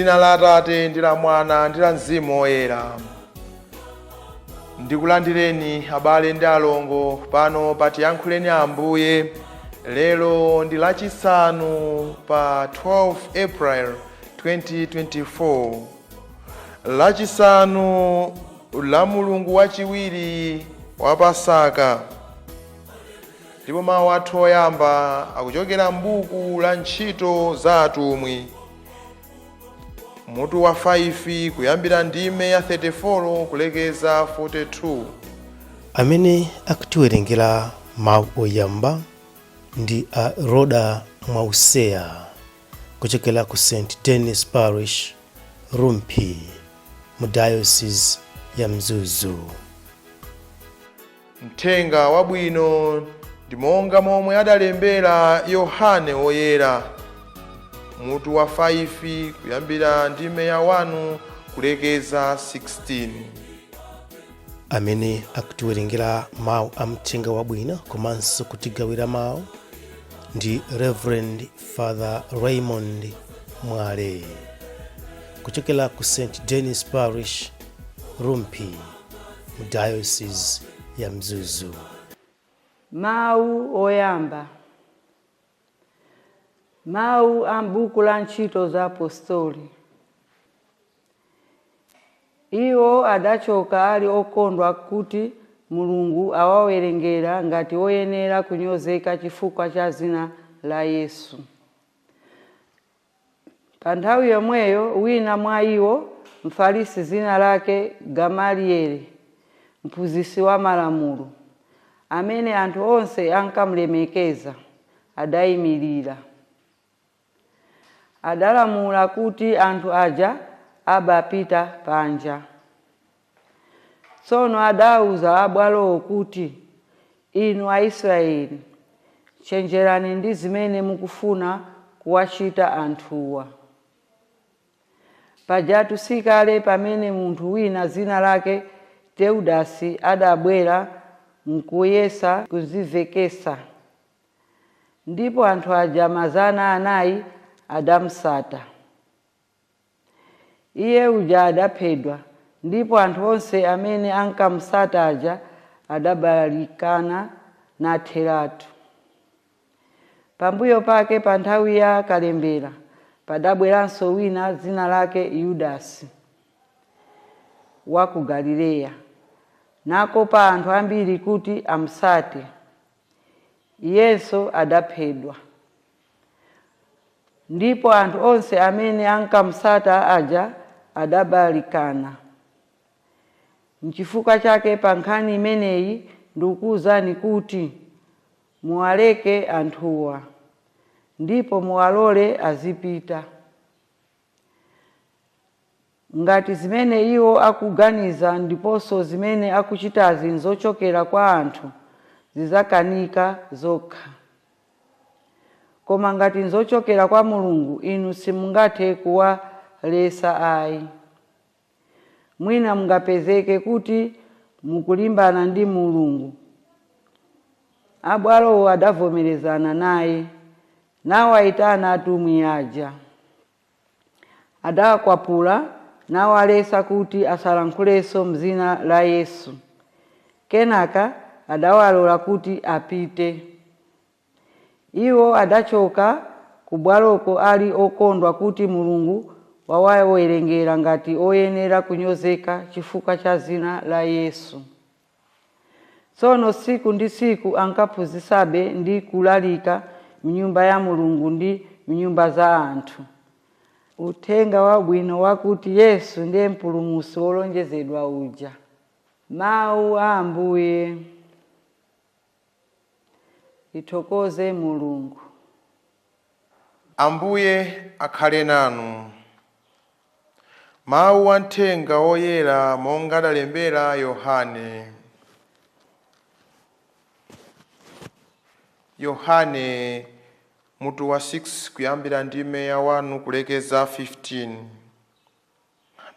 Mdzina la Atate ndi la Mwana ndi la Mzimu Woyera. Ndikulandireni abale ndi alongo pano patiyankhuleni Ambuye. Lero ndi Lachisanu pa 12 April 2024. Lachisanu la Mulungu Wachiwiri wa Pasaka. Ndipo mawu athu oyamba akuchokera m'buku la ntchito za atumwi, mutu wa 5 kuyambira ndime ya 34 kulekeza 42. Amene akutiwerengera mawu oyamba ndi a Roda Mwauseya kuchokera ku St. Denis Parish, Rumpi, mu Diocese ya Mzuzu. Mthenga wabwino ndi monga momwe adalembera Yohane Woyera, mutu wa 5 kuyambira ndime ya 1 kulekeza 16. Amene akutiwerengera mawu a mthenga wabwino komanso kutigawira mawu ndi Reverend Father Raymond Mwale kuchokera ku St. Denis Parish, Rumpi, mu Diocese ya Mzuzu. Mawu oyamba. Mawu a m'buku la ntchito za apostoli. Iwo adachoka ali okondwa kuti Mulungu awawerengera ngati oyenera kunyozeka chifukwa cha dzina la Yesu. Pa nthawi yomweyo wina mwa iwo, Mfarisi dzina lake Gamalieli, mphunzitsi wa malamulo, amene anthu onse ankamulemekeza, adayimirira. Adalamula kuti anthu aja abapita panja. Tsono adauza abwalowo kuti, inu Aisraeli, chenjerani ndi zimene mukufuna kuwachita anthuwa. Pajatu sikale pamene munthu wina dzina lake Teudasi adabwera mkuyesa kuzivekesa. Ndipo anthu aja 400 adamusata. Iye uja adaphedwa, ndipo anthu onse amene ankamusata aja adabalikana natheratu. Pambuyo pake pa nthawi ya kalembera padabweranso wina dzina lake Yudasi wa ku Galileya, nakopa anthu ambiri kuti amusate. Iyenso adaphedwa. Ndipo anthu onse amene ankamusata aja adabalikana. N'chifukwa chake pa nkhani imeneyi ndikuwuzani kuti muwaleke anthuwa, ndipo muwalole azipita. Ngati zimene iwo akuganiza ndiponso zimene akuchitazi nzochokera kwa anthu, zizakanika zokha. Koma ngati nzochokera kwa Mulungu, inu simungathe kuwalesa ayi. Mwina mungapezeke kuti mukulimbana ndi Mulungu. Abwalowo adavomerezana naye, nawayitana atumwi aja. Adawakwapula nawalesa kuti asalankhulenso m'dzina la Yesu. Kenaka adawalola kuti apite. Iwo adachoka ku bwaloko ali okondwa kuti Mulungu wawawerengera ngati oyenera kunyozeka chifukwa cha dzina la Yesu. Tsono siku ndi siku ankaphunzitsabe ndi kulalika m'nyumba ya Mulungu ndi m'nyumba za anthu uthenga wabwino wakuti Yesu ndiye mpulumutsi wolonjezedwa uja. Mawu a Ambuye. Ithokoze Mulungu. Ambuye akhale nanu. Mawu a mthenga woyera monga adalembera Yohane. Yohane mutu wa 6 kuyambira ndime ya 1 kulekeza 15.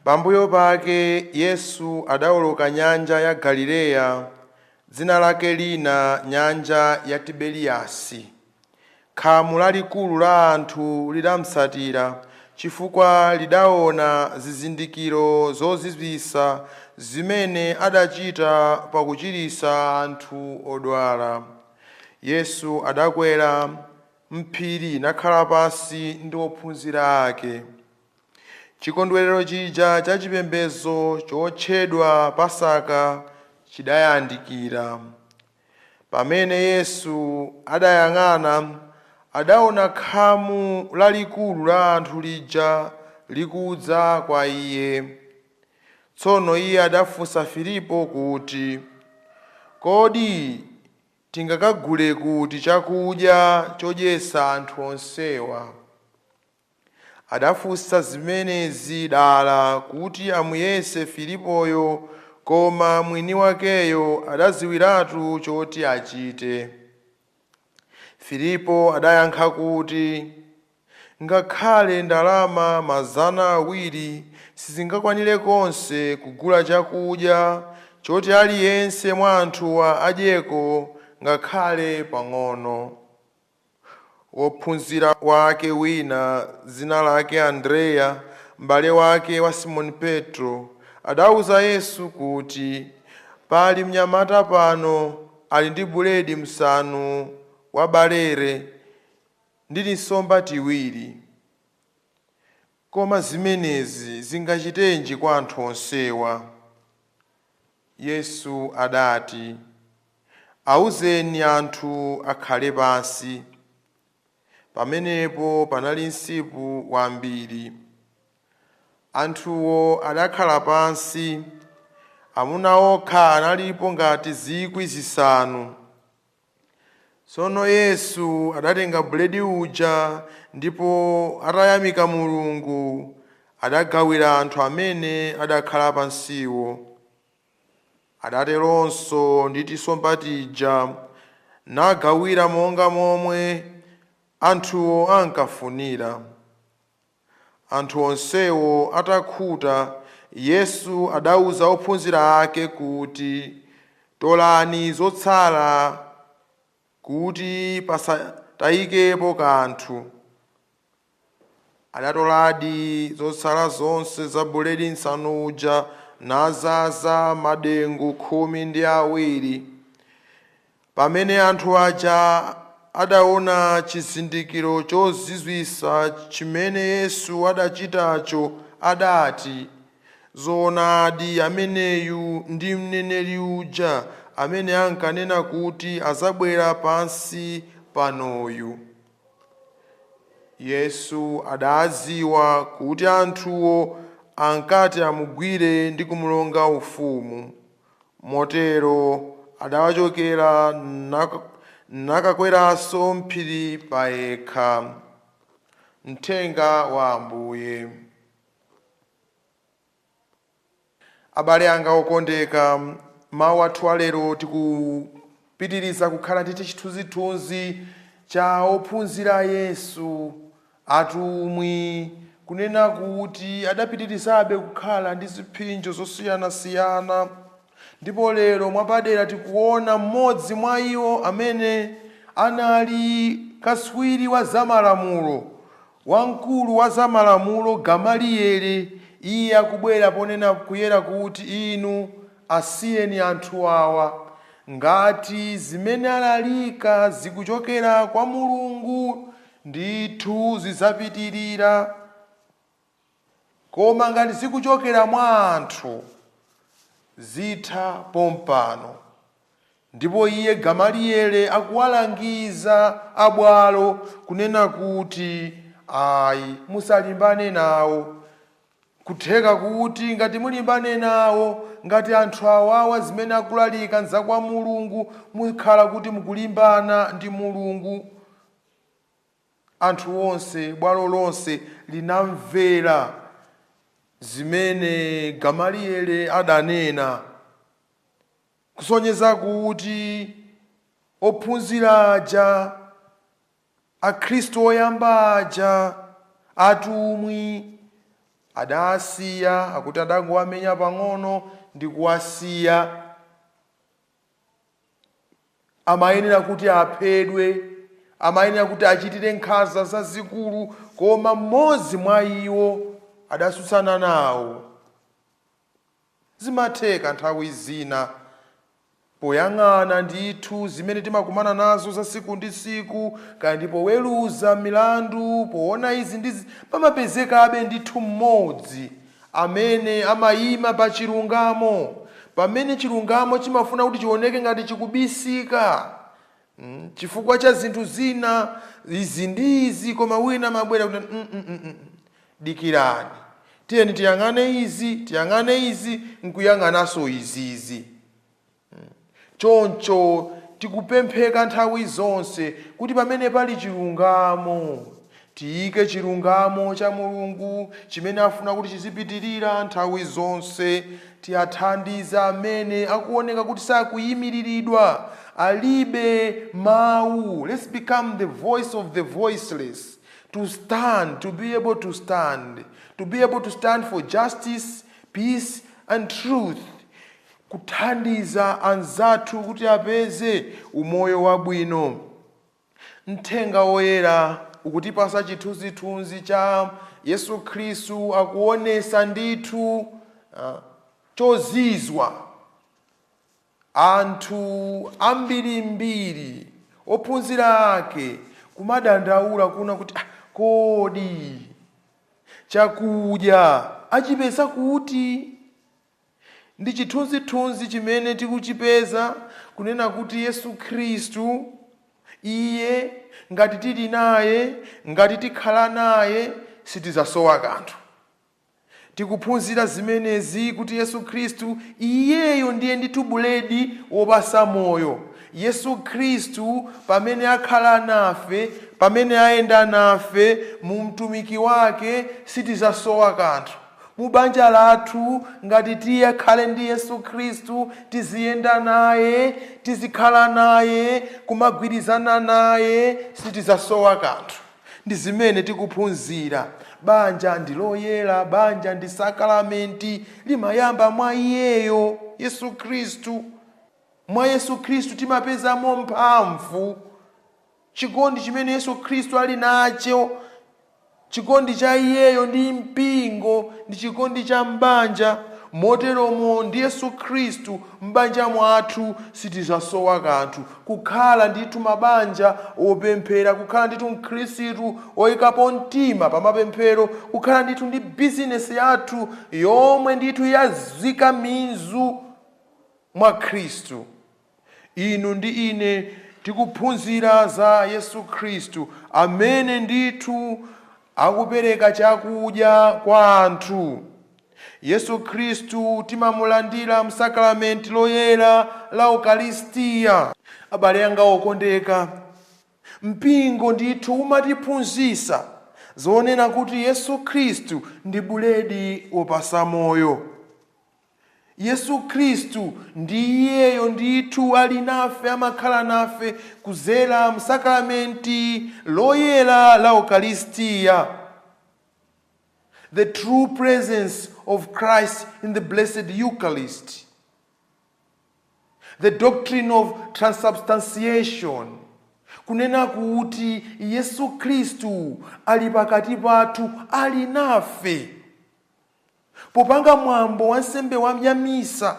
Pambuyo pake Yesu adawoloka nyanja ya Galileya, dzina lake lina nyanja ya Tiberiyasi. Khamu lalikulu la anthu lidamusatira chifukwa lidaona zizindikiro zozizwisa zimene adachita pakuchiritsa anthu odwala. Yesu adakwera mphiri nakhala pansi ndi ophunzira ake. Chikondwerero chija cha chipembedzo chotchedwa Pasaka chidayandikira. Pamene Yesu adayang'ana, adaona khamu lalikulu la anthu lija likudza kwa iye. Tsono iye adafunsa Filipo kuti, kodi tingakagule kuti chakudya chodyetsa anthu onsewa? Adafunsa zimenezi dala kuti amuyese Filipoyo, koma mwini wakeyo adadziwiratu choti achite. Filipo adayankha kuti, ngakhale ndalama 200 sizingakwanire konse kugula chakudya choti aliyense mwa anthuwa adyeko ngakhale pang'ono. Wophunzira wake wina, dzina lake Andreya, m'bale wake wa Simoni Petro, adawuza Yesu kuti, pali mnyamata pano ali ndi buledi 5 wa barele ndi tinsomba tiwiri. Koma zimenezi zingachitenji kwa anthu onsewa? Yesu adati, awuzeni anthu akhale pansi. Pamenepo panali msipu wambiri. Anthuwo adakhala pansi, amuna okha analipo ngati 5,000. Tsono Yesu adatenga buledi uja ndipo atayamika Mulungu, adagawira anthu amene adakhala pansiwo. Adateronso ndi tinsomba tija, nagawira monga momwe anthuwo ankafunira. Anthu onsewo atakhuta, Yesu adawuza ophunzira ake kuti, tolani zotsala kuti pasatayikepo kanthu. Adatoladi zotsala zonse za buledi 5 uja nazaza madengu 12. Pamene anthu aja adaona chizindikiro chozizwisa chimene Yesu adachitacho, adati, zoonadi ameneyu ndi mneneri uja amene ankanena kuti azabwera pansi panoyu. Yesu adadziwa kuti anthuwo ankati amugwire ndi kumulonga ufumu. Motero adawachokera nakakweranso mphiri payekha. Mthenga wa Ambuye. Abale anga okondeka, mawu athu alero tikupitiriza kukhala ndi chithunzithunzi cha ophunzira Yesu, atumwi, kunena kuti adapitirizabe kukhala ndi ziphinjo zosiyanasiyana. Ndipo lero mwapadera tikuona mmodzi mwa iwo amene anali katswiri wa zamalamulo, wamkulu wa zamalamulo, Gamaliyeli. Iye akubwera ponena kuyera kuti inu asiyeni anthu awa, ngati zimene alalika zikuchokera kwa Mulungu ndithu zidzapitirira, koma ngati zikuchokera mwa anthu zitha pompano. Ndipo iye Gamaliyeli akuwalangiza abwalo kunena kuti ayi, musalimbane nawo. Kutheka kuti ngati mulimbane nawo, ngati anthu awawa zimene akulalika nzakwa Mulungu, mukhala kuti mukulimbana ndi Mulungu. Anthu onse, bwalo lonse linamvera zimene Gamaliyeli adanena, kusonyeza kuti ophunzira aja, akhristu oyamba aja, atumwi, adasiya, akuti adangowamenya pang'ono ndi kuwasiya. Amayenera kuti aphedwe, amayenera kuti achitire nkhanza zazikulu, koma mmodzi mwa iwo adatsutsana nawo. Zimatheka nthawi zina poyang'ana ndithu zimene timakumana nazo za siku ndi siku, kaya ndipo weruza milandu, poona izi ndizi, pamapezekabe ndithu mmodzi amene amayima pa chilungamo, pamene chilungamo chimafuna kuti chioneke ngati chikubisika chifukwa cha zinthu zina izi ndi izi, koma wina amabwera kuti dikirani, tiyeni tiyang'ane izi nkuyang'ananso izizi. Choncho tikupempheka nthawi zonse kuti pamene pali chilungamo, tiyike chilungamo cha Mulungu chimene afuna kuti chizipitirira nthawi zonse. Tiyathandize amene akuoneka kuti sakuyimiriridwa, alibe mawu. Let's become the voice of the voiceless, to stand, to be able to stand for justice, peace and truth. Kuthandiza anzathu kuti apeze umoyo wabwino. Mthenga woyera ukutipasa chithunzithunzi cha Yesu Khristu, akuonesa ndithu chozizwa anthu ambirimbiri ophunzira ake kumadandaula kuna kuti kodi chakudya achipeza kuti. Ndi chithunzithunzi chimene tikuchipeza kunena kuti Yesu Khristu, iye ngati tili naye, ngati tikhala naye, sitizasowa kanthu. Tikuphunzira zimenezi kuti Yesu Khristu iyeyo ndiye ndithu buledi wopasa moyo. Yesu Khristu pamene akhala nafe, pamene ayenda nafe, mu mtumiki wake sitizasowa kanthu. Mubanja lathu ngati tiye khale ndi Yesu Khristu, tiziyenda naye, tizikhala naye, kumagwirizana naye, sitizasowa kanthu. Ndi zimene tikuphunzira. Banja ndi loyera, banja ndi sakramenti, limayamba mwa iyeyo Yesu Khristu. Mwa Yesu Khristu timapezamo mphamvu. Chikondi chimene Yesu Khristu ali nacho, chikondi cha iyeyo ndi mpingo, ndi chikondi cha mbanja. Moteromo ndi Yesu Khristu mbanja mwathu sitizasowa kanthu. Kukhala ndithu mabanja opemphera, kukhala ndithu mkhristu oyikapo mtima pa mapemphero, kukhala ndithu ndi bizinesi yathu yomwe ndithu yazika mizu mwa Khristu. Inu ndi ine tikuphunzira za Yesu Khristu amene ndithu akupereka chakudya kwa anthu. Yesu Khristu timamulandira msakramenti loyera la Eucharistia. Abale anga okondeka, mpingo ndithu umatiphunzitsa zonena kuti Yesu Khristu ndi buledi wopasa moyo. Yesu Khristu ndiyeyo ndithu ali nafe, amakhala nafe kuzera msakramenti loyera la Eucharistia. The true presence of Christ in the blessed Eucharist. The doctrine of transubstantiation. Kunena kuti Yesu Khristu ali pakati pathu, ali nafe. Popanga mwambo wa nsembe ya misa,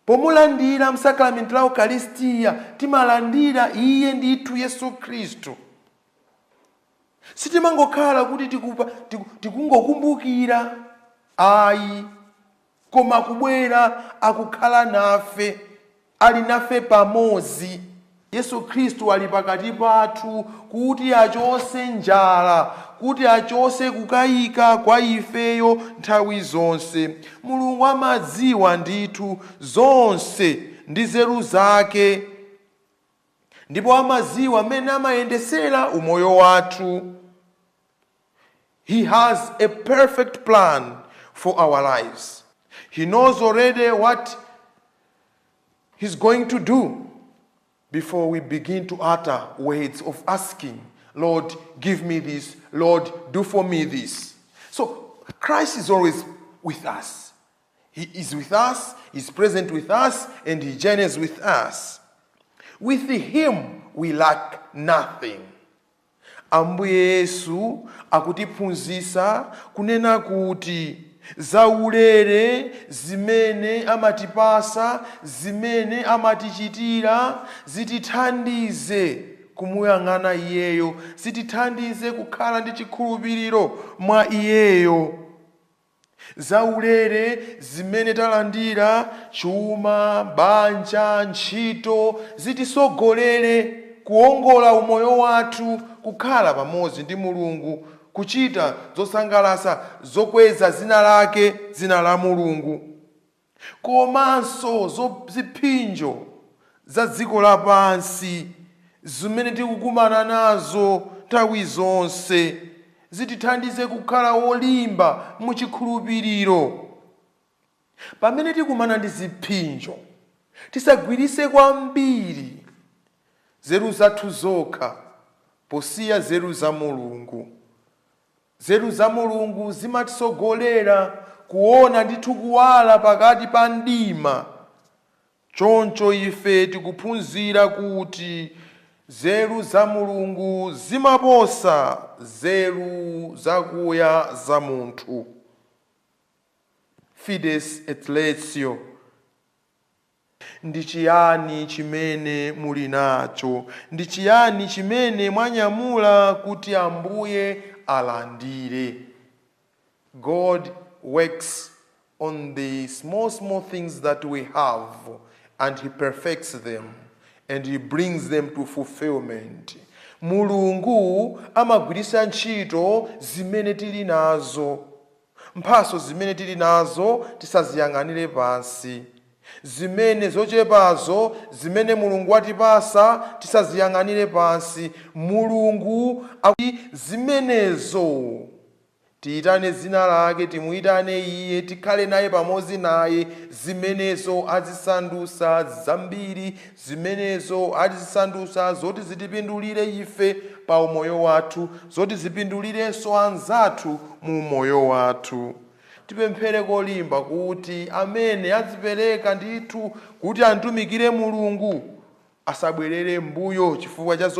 pomulandira msakramenti la Eucharistia, timalandira iye ndithu Yesu Khristu. Sitimangokhala kuti tikungokumbukira ayi, koma kubwera akukhala nafe, ali nafe pamodzi. Yesu Khristu ali pakati pathu kuti achose njala, kuti achose kukayika kwa ifeyo nthawi zonse. Mulungu amadziwa ndithu zonse ndi nzeru zake, ndipo amadziwa mmene amayendesera umoyo wathu. He has a perfect plan for our lives. He knows already what he's going to do before we begin to utter words of asking, Lord, give me this. Lord, do for me this. So Christ is always with us. He is with us, he's present with us, and he journeys with us. With him, we lack nothing. Ambuye Yesu akutiphunzitsa kunena kuti zaulere zimene amatipasa, zimene amatichitira, zitithandize kumuyang'ana iyeyo, zitithandize kukhala ndi chikhulupiriro mwa iyeyo. Zaulere zimene talandira, chuma, banja, ntchito, zitisogolere kuongola umoyo wathu, kukhala pamodzi ndi Mulungu, kuchita zosangalatsa, zokweza dzina lake, dzina la Mulungu. Komanso ziphinjo za dziko lapansi zimene tikukumana nazo nthawi zonse, zitithandize kukhala olimba muchikhulupiriro. Pamene tikumana ndi ziphinjo, tisagwiritse kwambiri nzeru zathu zokha posiya nzeru za Mulungu. Nzeru za Mulungu zimatisogolera kuona ndithu kuwala pakati pa mdima. Choncho ife tikuphunzira kuti nzeru za Mulungu zimaposa nzeru zakuya za munthu. Fides et Lectio. Ndi chiyani chimene muli nacho? Ndi chiyani chimene mwanyamula kuti Ambuye alandire? God works on the small things that we have, and he perfects them, and he brings them to fulfillment. Mulungu amagwiritsa ntchito zimene tili nazo. Mphatso zimene tili nazo tisaziyang'anire pansi. Zimene zochepazo zimene Mulungu watipasa tisaziyang'anire pansi. Mulungu zimenezo tiyitane dzina lake, timuyitane iye, tikhale naye pamodzi naye. Zimenezo azisandutsa zambiri, zimenezo azisandutsa zoti zitipindulire ife pa umoyo wathu, zoti zipindulirenso anzathu mu umoyo wathu. Tipemphere kolimba kuti amene azipereka ndithu kuti atumikire Mulungu asabwerere mbuyo chifukwa cha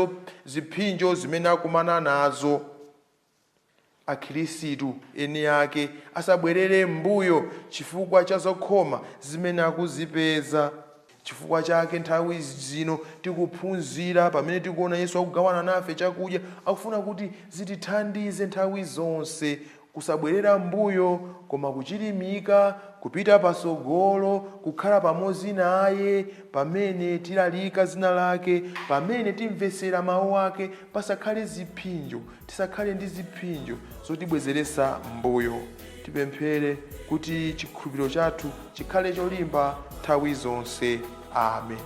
ziphinjo zimene akumana nazo. Akhristu eni ake asabwerere mbuyo chifukwa cha zokhoma zimene akuzipeza. Chifukwa chake nthawi zino tikuphunzira pamene tikuona Yesu akugawana nafe chakudya, akufuna kuti zitithandize nthawi zonse kusabwerera mbuyo, koma kuchilimika, kupita pasogolo, kukhala pamodzi naye pamene tilalika dzina lake, pamene timvetsera mawu ake, pasakhale ziphinjo, tisakhale ndi ziphinjo zotibwezeretsa mbuyo. Tipemphere kuti chikhulupiriro chathu chikhale cholimba nthawi zonse. Amen.